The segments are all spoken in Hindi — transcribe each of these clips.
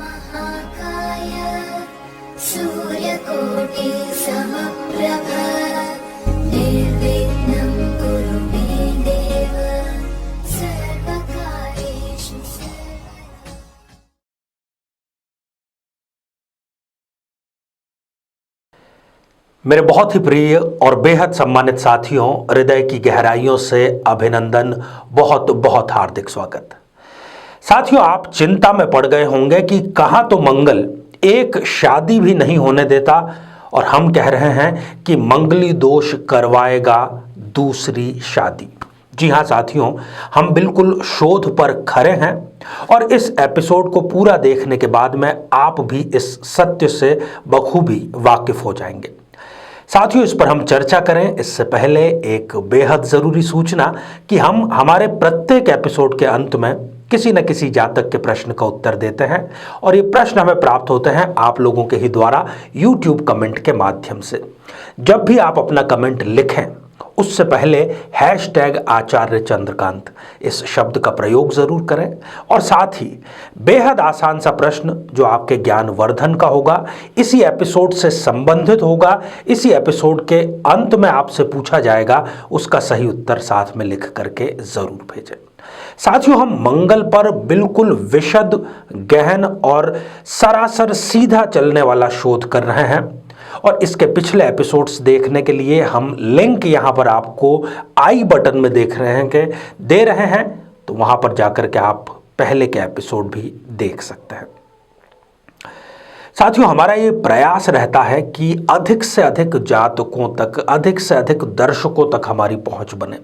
महाकाय सूर्यकोटि समप्रभ निर्विघ्नं कुरु मे देव सर्वकार्येषु सर्वदा। मेरे बहुत ही प्रिय और बेहद सम्मानित साथियों, हृदय की गहराइयों से अभिनंदन, बहुत बहुत हार्दिक स्वागत। साथियों, आप चिंता में पड़ गए होंगे कि कहां तो मंगल एक शादी भी नहीं होने देता और हम कह रहे हैं कि मंगली दोष करवाएगा दूसरी शादी। जी हां साथियों, हम बिल्कुल शोध पर खरे हैं और इस एपिसोड को पूरा देखने के बाद में आप भी इस सत्य से बखूबी वाकिफ हो जाएंगे। साथियों, इस पर हम चर्चा करें इससे पहले एक बेहद जरूरी सूचना कि हम हमारे प्रत्येक एपिसोड के अंत में किसी न किसी जातक के प्रश्न का उत्तर देते हैं और ये प्रश्न हमें प्राप्त होते हैं आप लोगों के ही द्वारा YouTube कमेंट के माध्यम से। जब भी आप अपना कमेंट लिखें उससे पहले #आचार्य चंद्रकांत इस शब्द का प्रयोग जरूर करें और साथ ही बेहद आसान सा प्रश्न जो आपके ज्ञान वर्धन का होगा, इसी एपिसोड से संबंधित होगा, इसी एपिसोड के अंत में आपसे पूछा जाएगा, उसका सही उत्तर साथ में लिख करके जरूर भेजें। साथियों, हम मंगल पर बिल्कुल विशद, गहन और सरासर सीधा चलने वाला शोध कर रहे हैं और इसके पिछले एपिसोड्स देखने के लिए हम लिंक यहां पर आपको आई बटन में देख रहे हैं कि दे रहे हैं, तो वहां पर जाकर के आप पहले के एपिसोड भी देख सकते हैं। साथियों, हमारा ये प्रयास रहता है कि अधिक से अधिक जातकों तक, अधिक से अधिक दर्शकों तक हमारी पहुंच बने।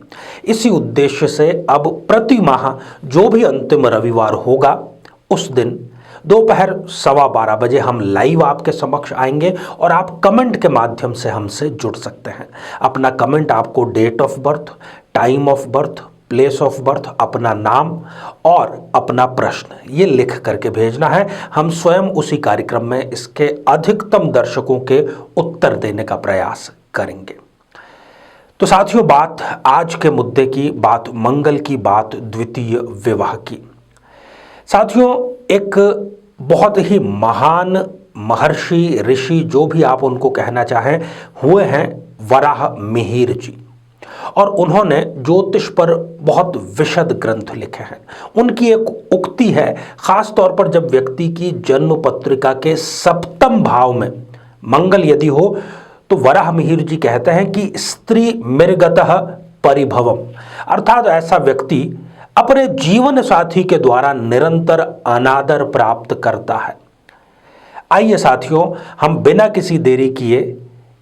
इसी उद्देश्य से अब प्रति माह जो भी अंतिम रविवार होगा उस दिन दोपहर 12:15 बजे हम लाइव आपके समक्ष आएंगे और आप कमेंट के माध्यम से हमसे जुड़ सकते हैं। अपना कमेंट आपको date of birth, time of birth, place of birth, अपना नाम और अपना प्रश्न ये लिख करके भेजना है। हम स्वयं उसी कार्यक्रम में इसके अधिकतम दर्शकों के उत्तर देने का प्रयास करेंगे। तो साथियों, बात आज के मुद्दे की, बात मंगल की, बात द्वितीय विवाह की। साथियों, एक बहुत ही महान महर्षि, ऋषि, जो भी आप उनको कहना चाहें, हुए हैं वराह मिहिर जी और उन्होंने ज्योतिष पर बहुत विशद ग्रंथ लिखे हैं। उनकी एक उक्ति है, खास तौर पर जब व्यक्ति की जन्म पत्रिका के सप्तम भाव में मंगल यदि हो तो वराह मिहिर जी कहते हैं कि स्त्री मृगतः परिभवम, अर्थात ऐसा व्यक्ति अपने जीवन साथी के द्वारा निरंतर अनादर प्राप्त करता है। आइए साथियों, हम बिना किसी देरी किए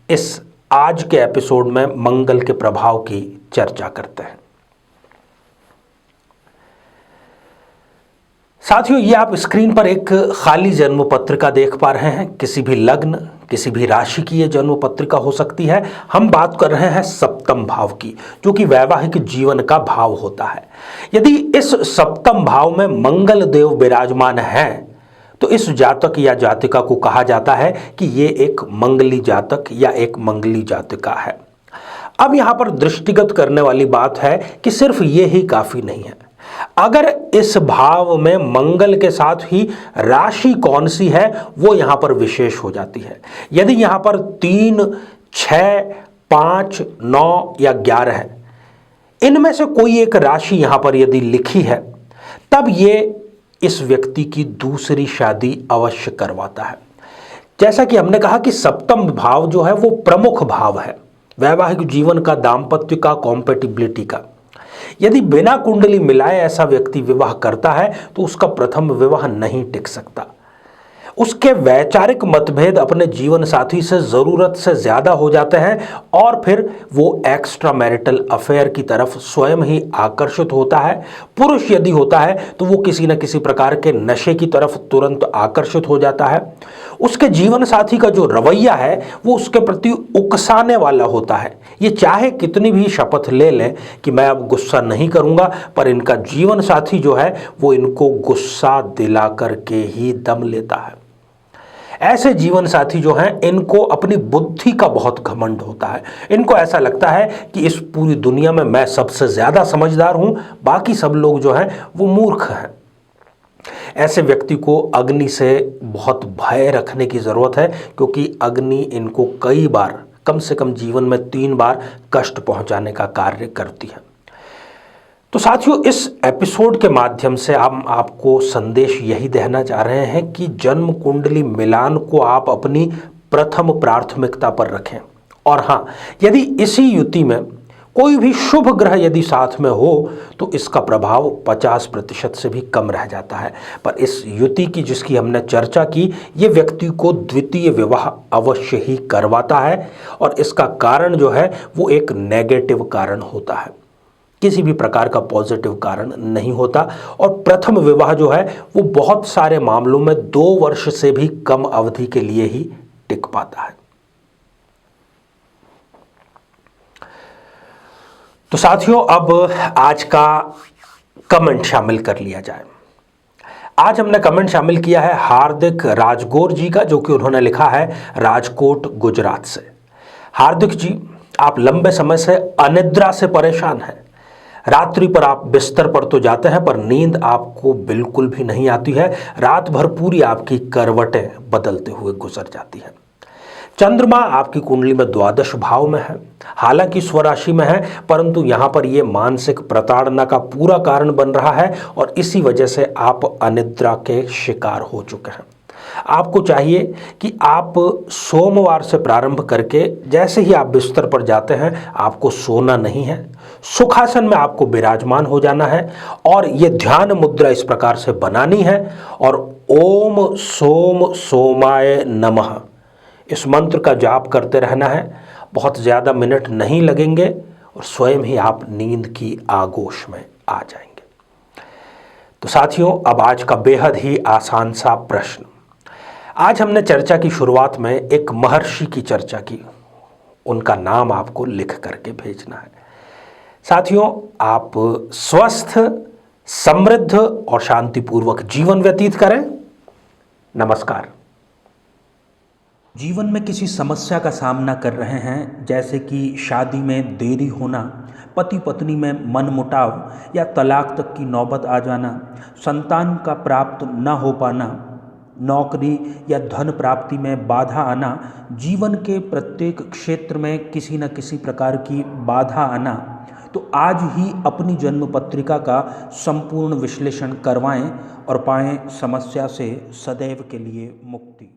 इस आज के एपिसोड में मंगल के प्रभाव की चर्चा करते हैं। साथियों, ये आप स्क्रीन पर एक खाली जन्म पत्रिका देख पा रहे हैं। किसी भी लग्न, किसी भी राशि की ये जन्म पत्रिका हो सकती है। हम बात कर रहे हैं सप्तम भाव की, जो कि वैवाहिक जीवन का भाव होता है। यदि इस सप्तम भाव में मंगल देव विराजमान हैं तो इस जातक या जातिका को कहा जाता है कि ये एक मंगली जातक या एक मंगली जातिका है। अब यहां पर दृष्टिगत करने वाली बात है कि सिर्फ ये ही काफी नहीं है। अगर इस भाव में मंगल के साथ ही राशि कौन सी है वो यहां पर विशेष हो जाती है। यदि यहां पर 3, 6, 5, 9 या 11 है, इनमें से कोई एक राशि यहां पर यदि लिखी है, तब ये इस व्यक्ति की दूसरी शादी अवश्य करवाता है। जैसा कि हमने कहा कि सप्तम भाव जो है वो प्रमुख भाव है वैवाहिक जीवन का, दाम्पत्य का, कॉम्पेटिबिलिटी का। यदि बिना कुंडली मिलाए ऐसा व्यक्ति विवाह करता है तो उसका प्रथम विवाह नहीं टिक सकता। उसके वैचारिक मतभेद अपने जीवन साथी से जरूरत से ज्यादा हो जाते हैं और फिर वो एक्स्ट्रा मैरिटल अफेयर की तरफ स्वयं ही आकर्षित होता है। पुरुष यदि होता है तो वो किसी न किसी प्रकार के नशे की तरफ तुरंत आकर्षित हो जाता है। उसके जीवन साथी का जो रवैया है वो उसके प्रति उकसाने वाला होता है। ये चाहे कितनी भी शपथ ले लें कि मैं अब गुस्सा नहीं करूंगा, पर इनका जीवन साथी जो है वो इनको गुस्सा दिला करके ही दम लेता है। ऐसे जीवन साथी जो हैं इनको अपनी बुद्धि का बहुत घमंड होता है। इनको ऐसा लगता है कि इस पूरी दुनिया में मैं सबसे ज्यादा समझदार हूं, बाकी सब लोग जो हैं वो मूर्ख हैं। ऐसे व्यक्ति को अग्नि से बहुत भय रखने की ज़रूरत है, क्योंकि अग्नि इनको कई बार, कम से कम जीवन में 3 बार कष्ट पहुंचाने का कार्य करती है। तो साथियों, इस एपिसोड के माध्यम से हम आपको संदेश यही देना चाह रहे हैं कि जन्म कुंडली मिलान को आप अपनी प्रथम प्राथमिकता पर रखें। और हाँ, यदि इसी युति में कोई भी शुभ ग्रह यदि साथ में हो तो इसका प्रभाव 50% से भी कम रह जाता है। पर इस युति की जिसकी हमने चर्चा की, ये व्यक्ति को द्वितीय विवाह अवश्य ही करवाता है, और इसका कारण जो है वो एक नेगेटिव कारण होता है, किसी भी प्रकार का पॉजिटिव कारण नहीं होता। और प्रथम विवाह जो है वो बहुत सारे मामलों में 2 वर्ष से भी कम अवधि के लिए ही टिक पाता है। तो साथियों, अब आज का कमेंट शामिल कर लिया जाए। आज हमने कमेंट शामिल किया है हार्दिक राजगौर जी का, जो कि उन्होंने लिखा है राजकोट गुजरात से। हार्दिक जी, आप लंबे समय से अनिद्रा से परेशान हैं। रात्रि पर आप बिस्तर पर तो जाते हैं पर नींद आपको बिल्कुल भी नहीं आती है। रात भर पूरी आपकी करवटें बदलते हुए गुजर जाती हैं। चंद्रमा आपकी कुंडली में द्वादश भाव में है, हालांकि स्वराशि में है, परंतु यहाँ पर यह मानसिक प्रताड़ना का पूरा कारण बन रहा है और इसी वजह से आप अनिद्रा के शिकार हो चुके हैं। आपको चाहिए कि आप सोमवार से प्रारंभ करके जैसे ही आप बिस्तर पर जाते हैं आपको सोना नहीं है, सुखासन में आपको विराजमान हो जाना है और ये ध्यान मुद्रा इस प्रकार से बनानी है और ओम सोम सोमाय नमः इस मंत्र का जाप करते रहना है। बहुत ज़्यादा मिनट नहीं लगेंगे और स्वयं ही आप नींद की आगोश में आ जाएंगे। तो साथियों, अब आज का बेहद ही आसान सा प्रश्न। आज हमने चर्चा की शुरुआत में एक महर्षि की चर्चा की, उनका नाम आपको लिख करके भेजना है। साथियों, आप स्वस्थ, समृद्ध और शांतिपूर्वक जीवन व्यतीत करें। नमस्कार। जीवन में किसी समस्या का सामना कर रहे हैं, जैसे कि शादी में देरी होना, पति पत्नी में मनमुटाव या तलाक तक की नौबत आ जाना, संतान का प्राप्त न हो पाना, नौकरी या धन प्राप्ति में बाधा आना, जीवन के प्रत्येक क्षेत्र में किसी न किसी प्रकार की बाधा आना, तो आज ही अपनी जन्म पत्रिका का संपूर्ण विश्लेषण करवाएं और पाएं समस्या से सदैव के लिए मुक्ति।